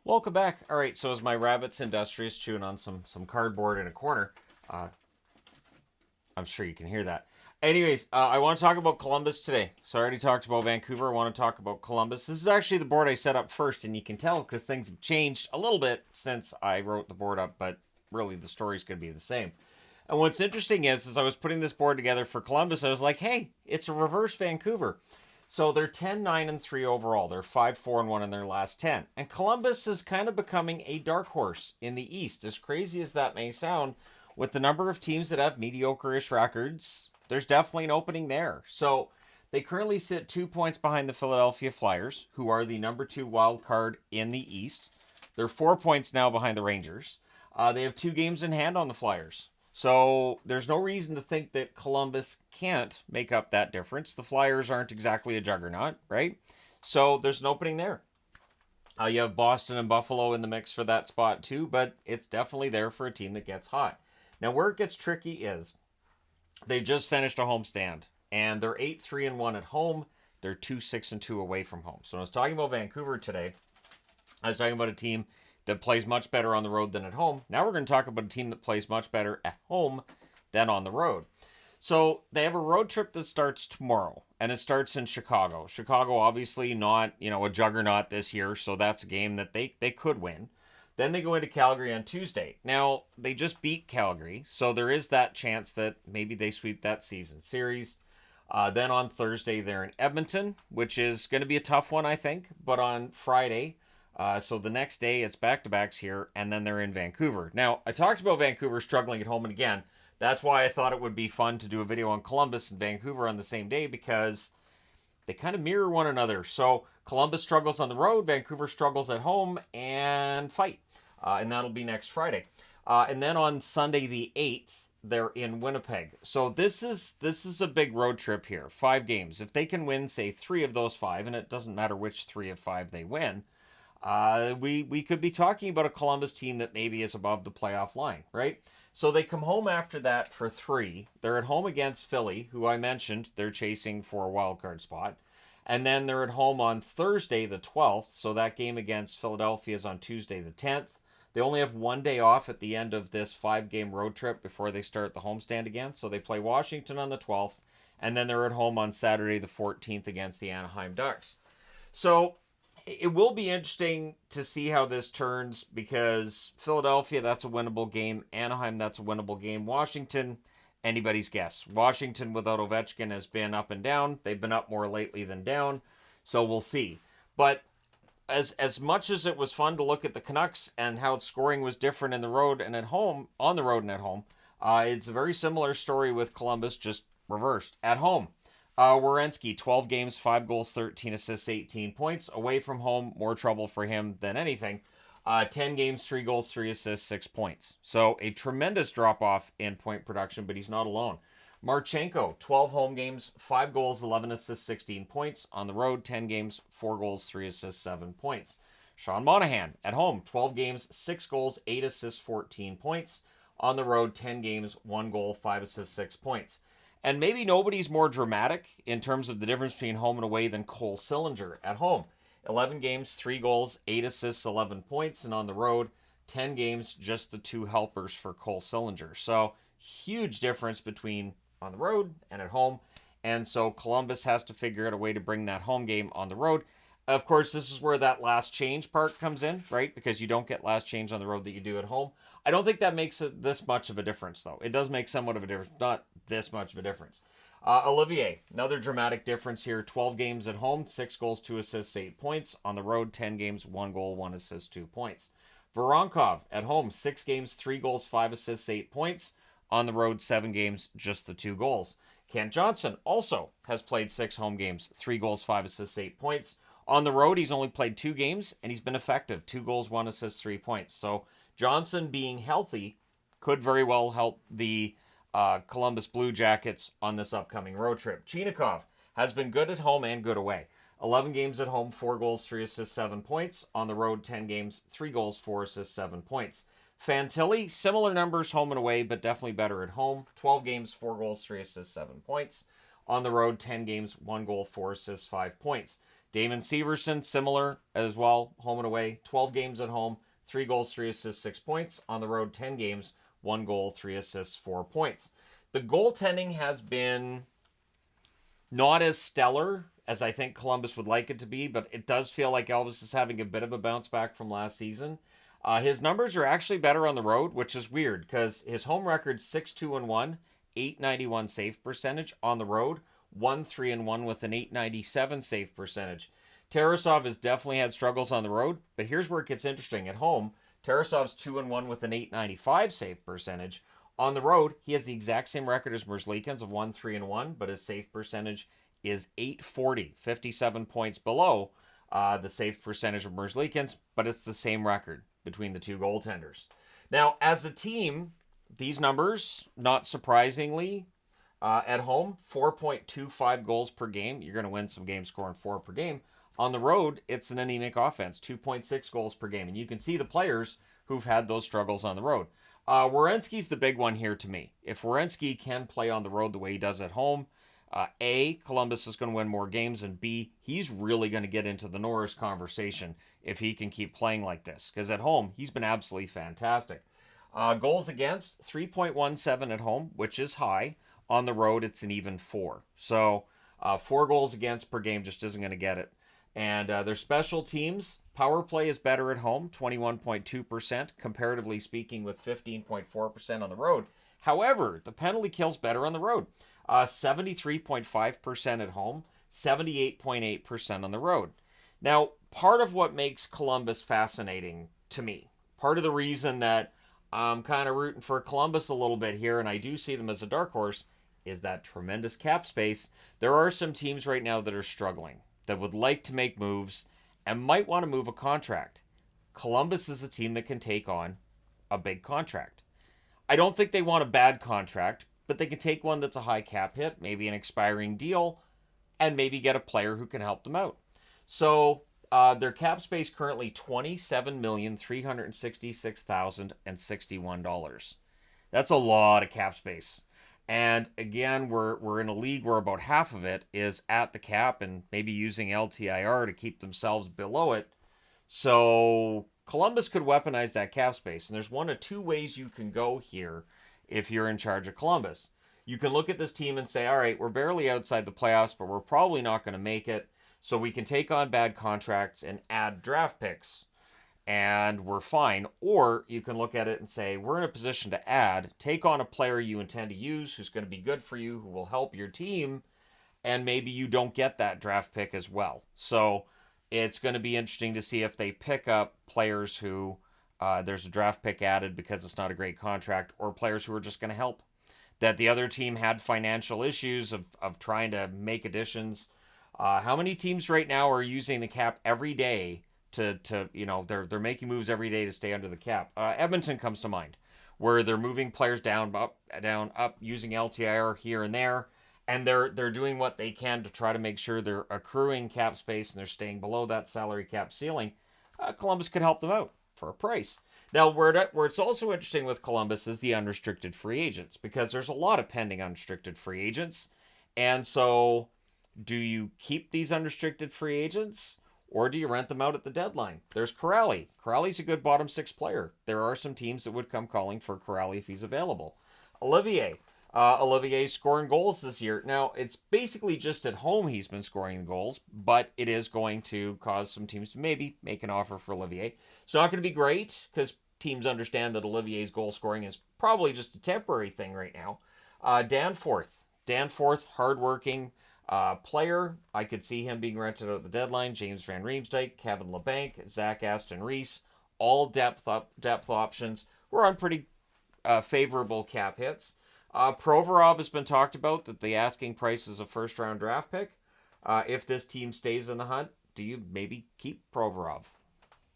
Welcome back. All right, so as my rabbit's industrious chewing on some cardboard in a corner, uh, I'm sure you can hear that. Anyways, I want to talk about Columbus today. So I already talked about Vancouver. I want to talk about Columbus. This is actually the board I set up first, and you can tell because things have changed a little bit since I wrote the board up, but really the story's going to be the same. And what's interesting is, as I was putting this board together for Columbus, I was like, hey, it's a reverse Vancouver. So they're 10, 9, and 3 overall. They're 5, 4, and 1 in their last 10. And Columbus is kind of becoming a dark horse in the East. As crazy as that may sound, with the number of teams that have mediocre-ish records, there's definitely an opening there. So they currently sit 2 points behind the Philadelphia Flyers, who are the number 2 wild card in the East. They're 4 points now behind the Rangers. They have 2 games in hand on the Flyers. So there's no reason to think that Columbus can't make up that difference. The Flyers aren't exactly a juggernaut, right? So there's an opening there. You have Boston and Buffalo in the mix for that spot too, but it's definitely there for a team that gets hot. Now, where it gets tricky is they just finished a homestand, and they're 8-3-1 at home. They're 2-6-2 away from home. So when I was talking about Vancouver today, I was talking about a team that plays much better on the road than at home. Now we're going to talk about a team that plays much better at home than on the road. So they have a road trip that starts tomorrow, and it starts in Chicago. Chicago, obviously not a juggernaut this year, so that's a game that they could win. Then they go into Calgary on Tuesday. Now they just beat Calgary, so there is that chance that maybe they sweep that season series. Then on Thursday they're in Edmonton, which is going to be a tough one, I think. But on Friday, so the next day it's back-to-backs here, and then they're in Vancouver. Now, I talked about Vancouver struggling at home, and again, that's why I thought it would be fun to do a video on Columbus and Vancouver on the same day, because they kind of mirror one another. So Columbus struggles on the road, Vancouver struggles at home, and fight. And that'll be next Friday. And then on Sunday the 8th, they're in Winnipeg. So this is a big road trip here. 5 games. If they can win, say, 3 of those 5, and it doesn't matter which 3 of 5 they win, we could be talking about a Columbus team that maybe is above the playoff line, right? So they come home after that for 3. They're at home against Philly, who I mentioned they're chasing for a wild card spot. And then they're at home on Thursday the 12th. So that game against Philadelphia is on Tuesday the 10th. They only have 1 day off at the end of this 5-game road trip before they start the homestand again. So they play Washington on the 12th, and then they're at home on Saturday the 14th against the Anaheim Ducks. So it will be interesting to see how this turns, because Philadelphia, that's a winnable game. Anaheim, that's a winnable game. Washington, anybody's guess. Washington without Ovechkin has been up and down. They've been up more lately than down. So we'll see. But as much as it was fun to look at the Canucks and how scoring was different in the road and at home, on the road and at home, it's a very similar story with Columbus, just reversed. At home, Werenski, 12 games, 5 goals, 13 assists, 18 points. Away from home, more trouble for him than anything. 10 games, 3 goals, 3 assists, 6 points. So a tremendous drop off in point production, but he's not alone. Marchenko, 12 home games, 5 goals, 11 assists, 16 points. On the road, 10 games, 4 goals, 3 assists, 7 points. Sean Monahan, at home, 12 games, 6 goals, 8 assists, 14 points. On the road, 10 games, 1 goal, 5 assists, 6 points. And maybe nobody's more dramatic in terms of the difference between home and away than Cole Sillinger at home. 11 games, 3 goals, 8 assists, 11 points. And on the road, 10 games, just the 2 helpers for Cole Sillinger. So huge difference between on the road and at home. And so Columbus has to figure out a way to bring that home game on the road. Of course, this is where that last change part comes in, right? Because you don't get last change on the road that you do at home. I don't think that makes it this much of a difference, though. It does make somewhat of a difference, not this much of a difference. Olivier, another dramatic difference here. 12 games at home, 6 goals, 2 assists, 8 points. On the road, 10 games, 1 goal, 1 assist, 2 points. Voronkov, at home, 6 games, 3 goals, 5 assists, 8 points. On the road, 7 games, just the 2 goals. Kent Johnson also has played 6 home games, 3 goals, 5 assists, 8 points. On the road, he's only played 2 games, and he's been effective. 2 goals, 1 assist, 3 points. So Johnson being healthy could very well help the Columbus Blue Jackets on this upcoming road trip. Chinakhov has been good at home and good away. 11 games at home, 4 goals, 3 assists, 7 points. On the road, 10 games, 3 goals, 4 assists, 7 points. Fantilli, similar numbers home and away, but definitely better at home. 12 games, 4 goals, 3 assists, 7 points. On the road, 10 games, 1 goal, 4 assists, 5 points. Damon Severson, similar as well, home and away. 12 games at home, 3 goals, 3 assists, 6 points. On the road, 10 games, 1 goal, 3 assists, 4 points. The goaltending has been not as stellar as I think Columbus would like it to be, but it does feel like Elvis is having a bit of a bounce back from last season. His numbers are actually better on the road, which is weird because his home record's 6-2-1, 891 save percentage on the road, 1-3-1 with an 897 save percentage. Tarasov has definitely had struggles on the road, but here's where it gets interesting. At home, Tarasov's 2-1 with an 895 save percentage. On the road, he has the exact same record as Merzlikins of 1-3-1, but his save percentage is 840, 57 points below the save percentage of Merzlikins, but it's the same record between the two goaltenders. Now, as a team, these numbers, not surprisingly, at home, 4.25 goals per game. You're going to win some games scoring 4 per game. On the road, it's an anemic offense, 2.6 goals per game. And you can see the players who've had those struggles on the road. Werenski's the big one here to me. If Werenski can play on the road the way he does at home, A, Columbus is going to win more games, and B, he's really going to get into the Norris conversation if he can keep playing like this. Because at home, he's been absolutely fantastic. Goals against, 3.17 at home, which is high. On the road, it's an even 4. So 4 goals against per game just isn't going to get it. And their special teams, power play is better at home, 21.2%, comparatively speaking, with 15.4% on the road. However, the penalty kill's better on the road. 73.5% at home, 78.8% on the road. Now, part of what makes Columbus fascinating to me, part of the reason that I'm kind of rooting for Columbus a little bit here, and I do see them as a dark horse, is that tremendous cap space. There are some teams right now that are struggling, that would like to make moves and might want to move a contract. Columbus is a team that can take on a big contract. I don't think they want a bad contract, but they can take one that's a high cap hit, maybe an expiring deal, and maybe get a player who can help them out. So their cap space currently $27,366,061. That's a lot of cap space. And again, we're in a league where about half of it is at the cap and maybe using LTIR to keep themselves below it. So Columbus could weaponize that cap space. And there's one of two ways you can go here if you're in charge of Columbus. You can look at this team and say, all right, we're barely outside the playoffs, but we're probably not going to make it. So we can take on bad contracts and add draft picks, and we're fine. Or you can look at it and say, we're in a position to add, take on a player you intend to use who's going to be good for you, who will help your team, and maybe you don't get that draft pick as well. So it's going to be interesting to see if they pick up players who there's a draft pick added because it's not a great contract, or players who are just going to help. That the other team had financial issues of trying to make additions. How many teams right now are using the cap every day to they're making moves every day to stay under the cap? Edmonton comes to mind, where they're moving players down, up, using LTIR here and there, and they're doing what they can to try to make sure they're accruing cap space and they're staying below that salary cap ceiling. Columbus could help them out for a price. Now, where it's also interesting with Columbus is the unrestricted free agents, because there's a lot of pending unrestricted free agents, and so do you keep these unrestricted free agents, or do you rent them out at the deadline? There's Corrali. Corrali's a good bottom six player. There are some teams that would come calling for Corrali if he's available. Olivier. Olivier's scoring goals this year. Now, it's basically just at home he's been scoring the goals, but it is going to cause some teams to maybe make an offer for Olivier. It's not going to be great, because teams understand that Olivier's goal scoring is probably just a temporary thing right now. Danforth, hardworking player. I could see him being rented out at the deadline. James Van Riemsdyk, Kevin Labanc, Zach Aston Reese, all depth options. We're on pretty favorable cap hits. Provorov has been talked about, that the asking price is a first-round draft pick. If this team stays in the hunt, do you maybe keep Provorov?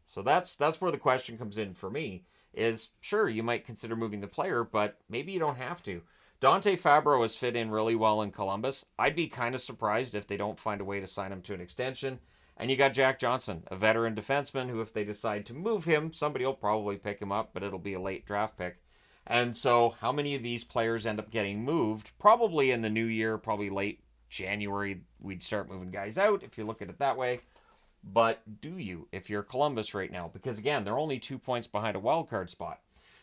So that's where the question comes in for me, is sure, you might consider moving the player, but maybe you don't have to. Dante Fabro has fit in really well in Columbus. I'd be kind of surprised if they don't find a way to sign him to an extension. And you got Jack Johnson, a veteran defenseman, who if they decide to move him, somebody will probably pick him up, but it'll be a late draft pick. And so how many of these players end up getting moved? Probably in the new year, probably late January, we'd start moving guys out, if you look at it that way. But do you if you're Columbus right now? Because again, they're only 2 points behind a wild card spot.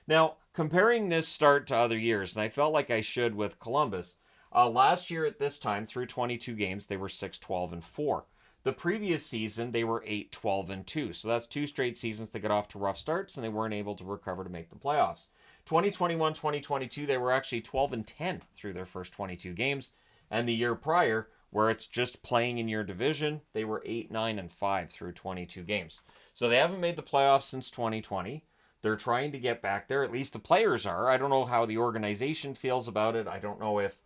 Now, comparing this start to other years, and I felt like I should with Columbus, last year at this time, through 22 games, they were 6-12-4. The previous season, they were 8-12-2. So that's 2 straight seasons they got off to rough starts, and they weren't able to recover to make the playoffs. 2021-2022, they were actually 12-10 through their first 22 games. And the year prior, where it's just playing in your division, they were 8-9-5 through 22 games. So they haven't made the playoffs since 2020. They're trying to get back there. At least the players are. I don't know how the organization feels about it. I don't know if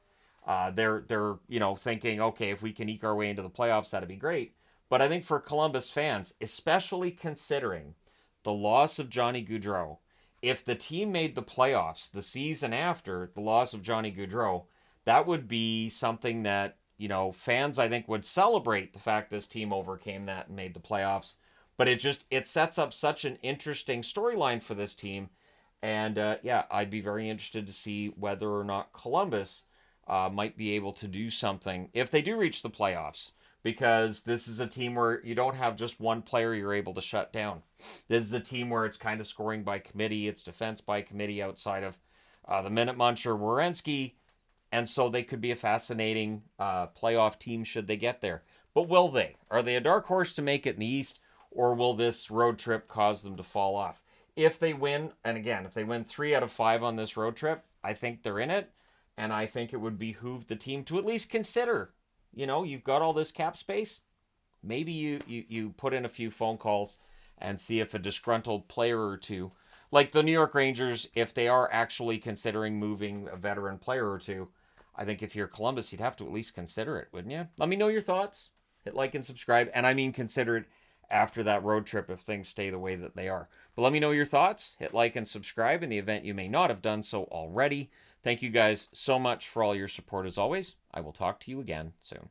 they're thinking, okay, if we can eke our way into the playoffs, that'd be great. But I think for Columbus fans, especially considering the loss of Johnny Gaudreau, if the team made the playoffs the season after the loss of Johnny Gaudreau, that would be something that fans I think would celebrate the fact this team overcame that and made the playoffs. But it sets up such an interesting storyline for this team. And I'd be very interested to see whether or not Columbus might be able to do something if they do reach the playoffs. Because this is a team where you don't have just one player you're able to shut down. This is a team where it's kind of scoring by committee, it's defense by committee outside of the Minute Muncher, Werenski. And so they could be a fascinating playoff team should they get there. But will they? Are they a dark horse to make it in the East? Or will this road trip cause them to fall off? If they win, and again, if they win 3 out of 5 on this road trip, I think they're in it. And I think it would behoove the team to at least consider, you've got all this cap space. Maybe you put in a few phone calls and see if a disgruntled player or two, like the New York Rangers, if they are actually considering moving a veteran player or two, I think if you're Columbus, you'd have to at least consider it, wouldn't you? Let me know your thoughts. Hit like and subscribe. And I mean consider it after that road trip if things stay the way that they are. But let me know your thoughts. Hit like and subscribe in the event you may not have done so already. Thank you guys so much for all your support as always. I will talk to you again soon.